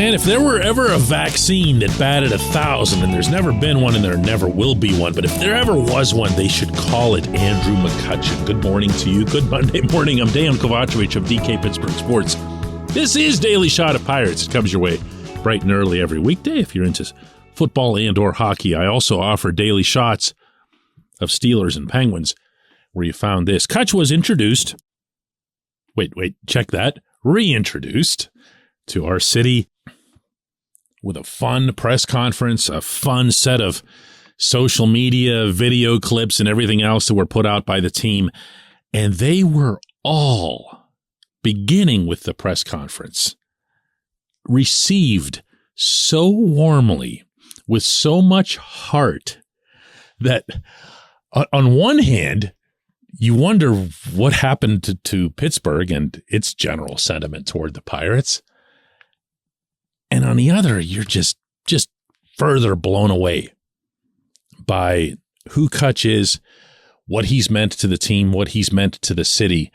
Man, if there were ever a vaccine that batted 1,000, and there's never been one and there never will be one, but if there ever was one, they should call it Andrew McCutcheon. Good morning to you. Good Monday morning. I'm Dejan Kovacevic of DK Pittsburgh Sports. This is Daily Shot of Pirates. It comes your way bright and early every weekday if you're into football and or hockey. I also offer daily shots of Steelers and Penguins, where you found this. Cutch was introduced. Wait, check that. Reintroduced to our city with a fun press conference, a fun set of social media, video clips, and everything else that were put out by the team. And they were all, beginning with the press conference, received so warmly, with so much heart, that on one hand, you wonder what happened to Pittsburgh and its general sentiment toward the Pirates. And on the other, you're just further blown away by who Cutch is, what he's meant to the team, what he's meant to the city,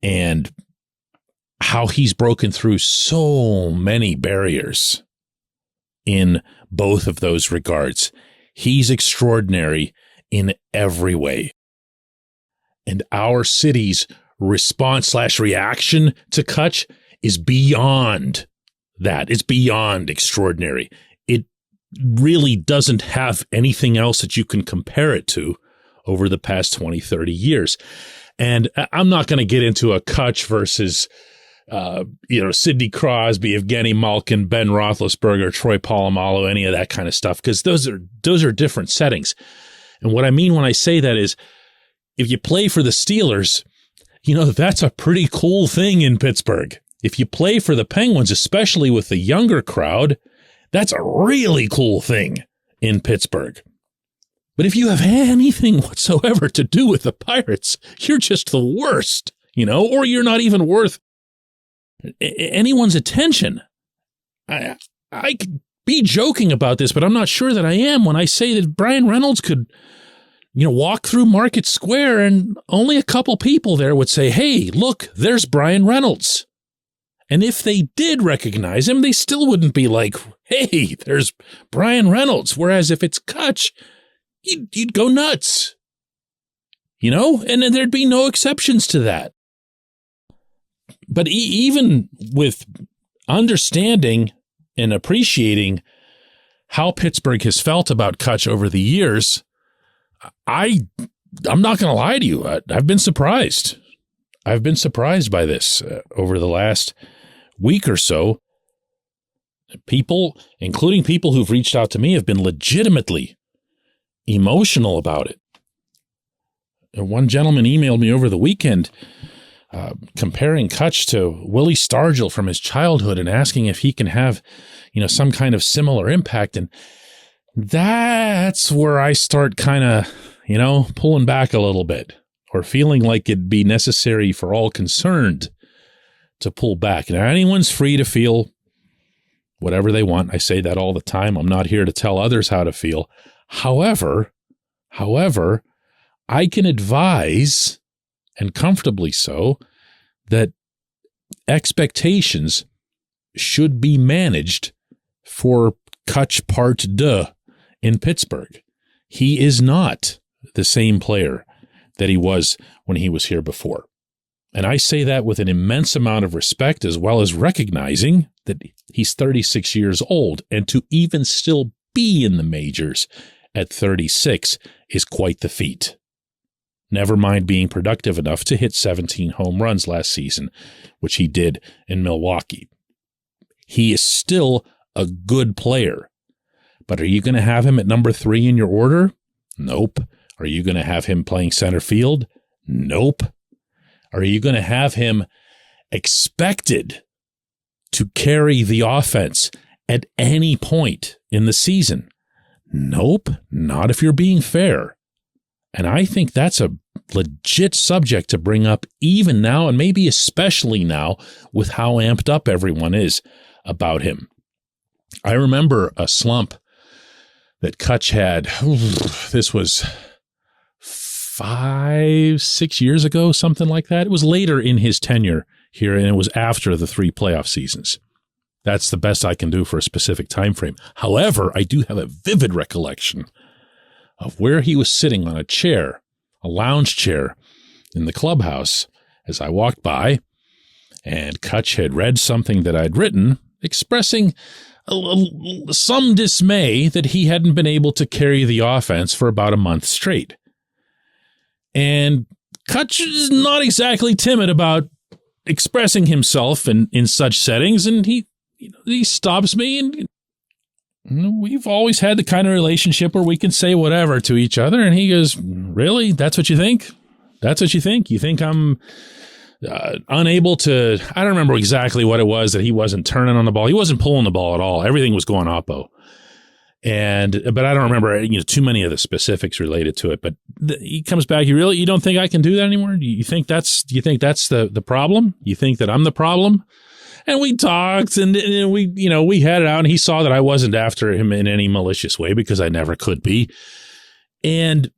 and how he's broken through so many barriers in both of those regards. He's extraordinary in every way. And our city's response/reaction to Cutch is beyond that. It's beyond extraordinary. It really doesn't have anything else that you can compare it to over the past 20, 30 years. And I'm not going to get into a Cutch versus, Sidney Crosby, Evgeny Malkin, Ben Roethlisberger, Troy Polamalu, any of that kind of stuff, because those are different settings. And what I mean when I say that is, if you play for the Steelers, that's a pretty cool thing in Pittsburgh. If you play for the Penguins, especially with the younger crowd, that's a really cool thing in Pittsburgh. But if you have anything whatsoever to do with the Pirates, you're just the worst, or you're not even worth anyone's attention. I could be joking about this, but I'm not sure that I am when I say that Brian Reynolds could walk through Market Square and only a couple people there would say, hey, look, there's Brian Reynolds. And if they did recognize him, they still wouldn't be like, hey, there's Brian Reynolds. Whereas if it's Cutch, you'd go nuts, and then there'd be no exceptions to that. But even with understanding and appreciating how Pittsburgh has felt about Cutch over the years, I'm not going to lie to you. I've been surprised. I've been surprised by this over the last week or so. People, including people who've reached out to me, have been legitimately emotional about it. And one gentleman emailed me over the weekend comparing Cutch to Willie Stargell from his childhood and asking if he can have, some kind of similar impact. And that's where I start kind of, pulling back a little bit, or feeling like it'd be necessary for all concerned to pull back. Now, anyone's free to feel whatever they want. I say that all the time. I'm not here to tell others how to feel. However, I can advise, and comfortably so, that expectations should be managed for Cutch Part 2 in Pittsburgh. He is not the same player that he was when he was here before. And I say that with an immense amount of respect, as well as recognizing that he's 36 years old, and to even still be in the majors at 36 is quite the feat. Never mind being productive enough to hit 17 home runs last season, which he did in Milwaukee. He is still a good player. But are you going to have him at number 3 in your order? Nope. Are you going to have him playing center field? Nope. Are you going to have him expected to carry the offense at any point in the season? Nope. Not if you're being fair. And I think that's a legit subject to bring up even now, and maybe especially now with how amped up everyone is about him. I remember a slump that Cutch had. This was 5-6 years ago, something like that. It was later in his tenure here, and it was after the 3 playoff seasons. That's the best I can do for a specific time frame. However, I do have a vivid recollection of where he was sitting on a chair, a lounge chair in the clubhouse as I walked by, and Cutch had read something that I'd written expressing some dismay that he hadn't been able to carry the offense for about a month straight. And Cutch is not exactly timid about expressing himself in such settings, and he stops me, and we've always had the kind of relationship where we can say whatever to each other, and he goes, "Really? That's what you think? That's what you think? You think I'm unable to," I don't remember exactly what it was, that he wasn't turning on the ball. He wasn't pulling the ball at all. Everything was going oppo. But I don't remember too many of the specifics related to it. But he comes back. You don't think I can do that anymore? Do you think that's the problem? You think that I'm the problem? And we talked, and we had it out, and he saw that I wasn't after him in any malicious way, because I never could be. And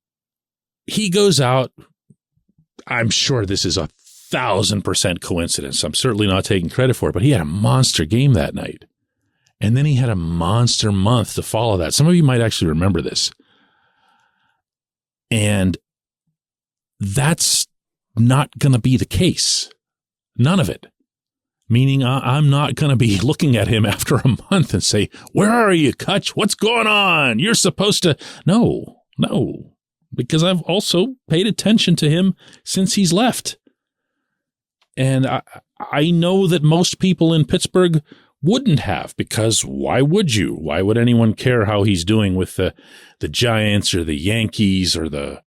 he goes out. I'm sure this is 1,000% coincidence. I'm certainly not taking credit for it, but he had a monster game that night. And then he had a monster month to follow that. Some of you might actually remember this. And that's not going to be the case. None of it. Meaning I'm not going to be looking at him after a month and say, "Where are you, Cutch? What's going on? You're supposed to..." No. Because I've also paid attention to him since he's left. And I know that most people in Pittsburgh wouldn't have, because why would you? Why would anyone care how he's doing with the Giants or the Yankees or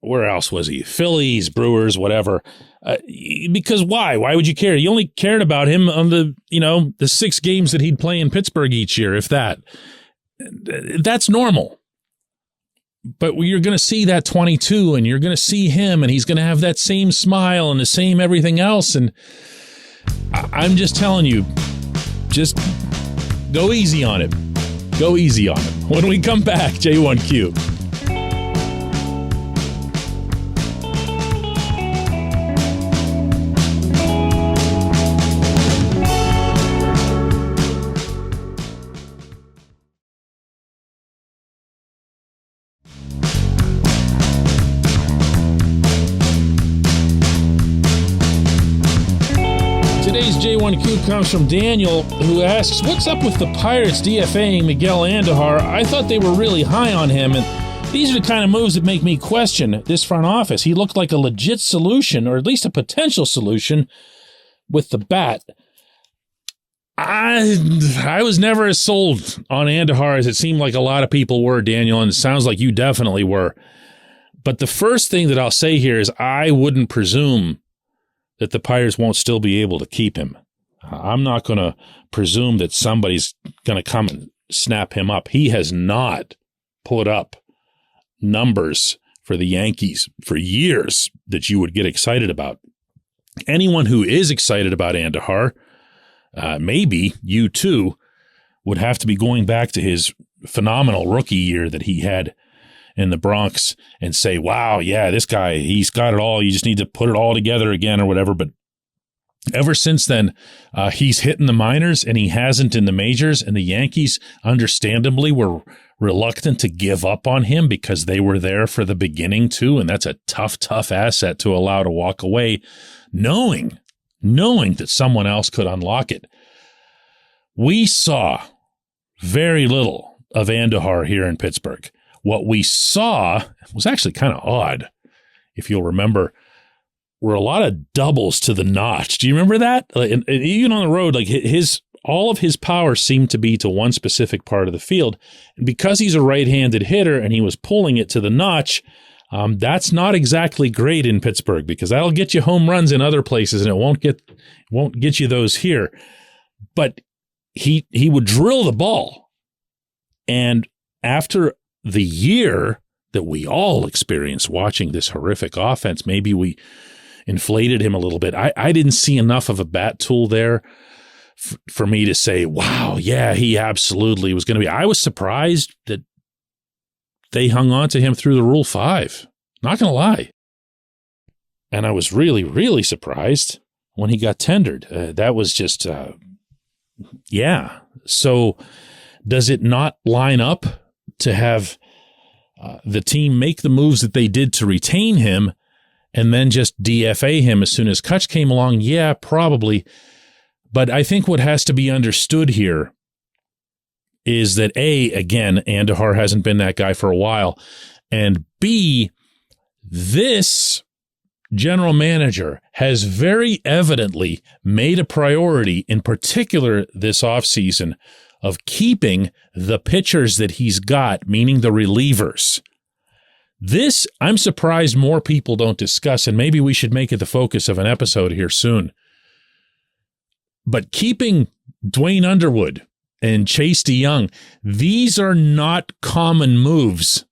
where else was he? Phillies, Brewers, whatever. Because why? Why would you care? You only cared about him on the 6 games that he'd play in Pittsburgh each year, if that. That's normal. But you're going to see that 22, and you're going to see him, and he's going to have that same smile and the same everything else. And I'm just telling you, just go easy on him. Go easy on him. When we come back, J1Q. Today's J1Q comes from Daniel, who asks, "What's up with the Pirates DFAing Miguel Andujar? I thought they were really high on him, and these are the kind of moves that make me question this front office. He looked like a legit solution, or at least a potential solution, with the bat." I was never as sold on Andujar as it seemed like a lot of people were, Daniel, and it sounds like you definitely were. But the first thing that I'll say here is I wouldn't presume that the Pirates won't still be able to keep him. I'm not going to presume that somebody's going to come and snap him up. He has not put up numbers for the Yankees for years that you would get excited about. Anyone who is excited about Andujar, maybe you too, would have to be going back to his phenomenal rookie year that he had in the Bronx and say, "Wow, yeah, this guy, he's got it all. You just need to put it all together again," or whatever. But ever since then, he's hit in the minors and he hasn't in the majors. And the Yankees, understandably, were reluctant to give up on him because they were there for the beginning too. And that's a tough asset to allow to walk away, knowing that someone else could unlock it. We saw very little of Andujar here in Pittsburgh. What we saw was actually kind of odd, if you'll remember, were a lot of doubles to the notch. Do you remember that? And even on the road, like all of his power seemed to be to one specific part of the field. And because he's a right-handed hitter and he was pulling it to the notch, that's not exactly great in Pittsburgh, because that'll get you home runs in other places and it won't get you those here. But he would drill the ball. And after the year that we all experienced watching this horrific offense, maybe we inflated him a little bit. I didn't see enough of a bat tool there for me to say, wow, yeah, he absolutely was going to be. I was surprised that they hung on to him through the Rule 5. Not going to lie. And I was really, really surprised when he got tendered. That was just Yeah. So does it not line up to have the team make the moves that they did to retain him and then just DFA him as soon as Cutch came along? Yeah, probably. But I think what has to be understood here is that A, again, Andahar hasn't been that guy for a while, and B, this general manager has very evidently made a priority, in particular this offseason, of keeping the pitchers that he's got, meaning the relievers. This, I'm surprised more people don't discuss, and maybe we should make it the focus of an episode here soon. But keeping Dwayne Underwood and Chase DeYoung, these are not common moves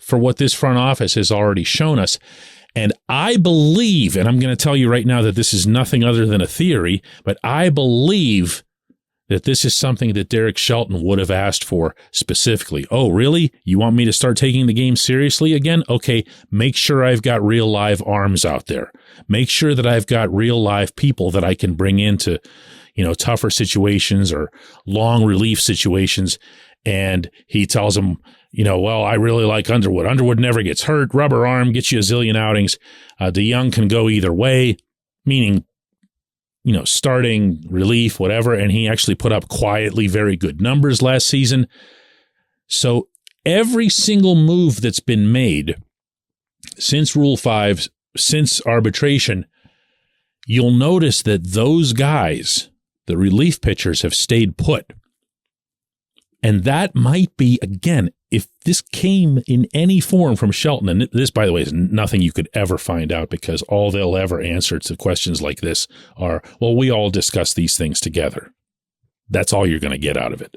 for what this front office has already shown us. And I believe, and I'm going to tell you right now that this is nothing other than a theory, but I believe that this is something that Derek Shelton would have asked for specifically. Oh, really? You want me to start taking the game seriously again? Okay, make sure I've got real live arms out there. Make sure that I've got real live people that I can bring into, tougher situations or long relief situations. And he tells him, well, I really like Underwood. Underwood never gets hurt. Rubber arm gets you a zillion outings. DeYoung can go either way, meaning, starting, relief, whatever. And he actually put up quietly very good numbers last season. So every single move that's been made since Rule 5, since arbitration, you'll notice that those guys, the relief pitchers, have stayed put. And that might be, again, if this came in any form from Shelton, and this, by the way, is nothing you could ever find out because all they'll ever answer to questions like this are, well, we all discuss these things together. That's all you're going to get out of it.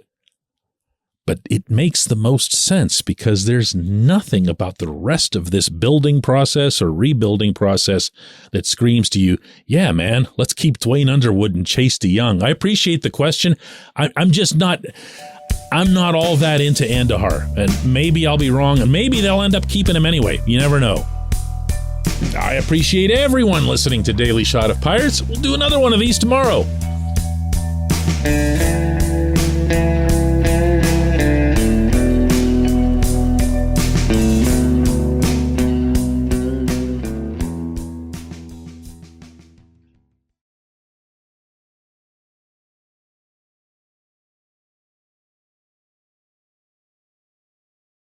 But it makes the most sense because there's nothing about the rest of this building process or rebuilding process that screams to you, yeah, man, let's keep Dwayne Underwood and Chase DeYoung. I appreciate the question. I'm not all that into Andahar, and maybe I'll be wrong, and maybe they'll end up keeping him anyway. You never know. I appreciate everyone listening to Daily Shot of Pirates. We'll do another one of these tomorrow.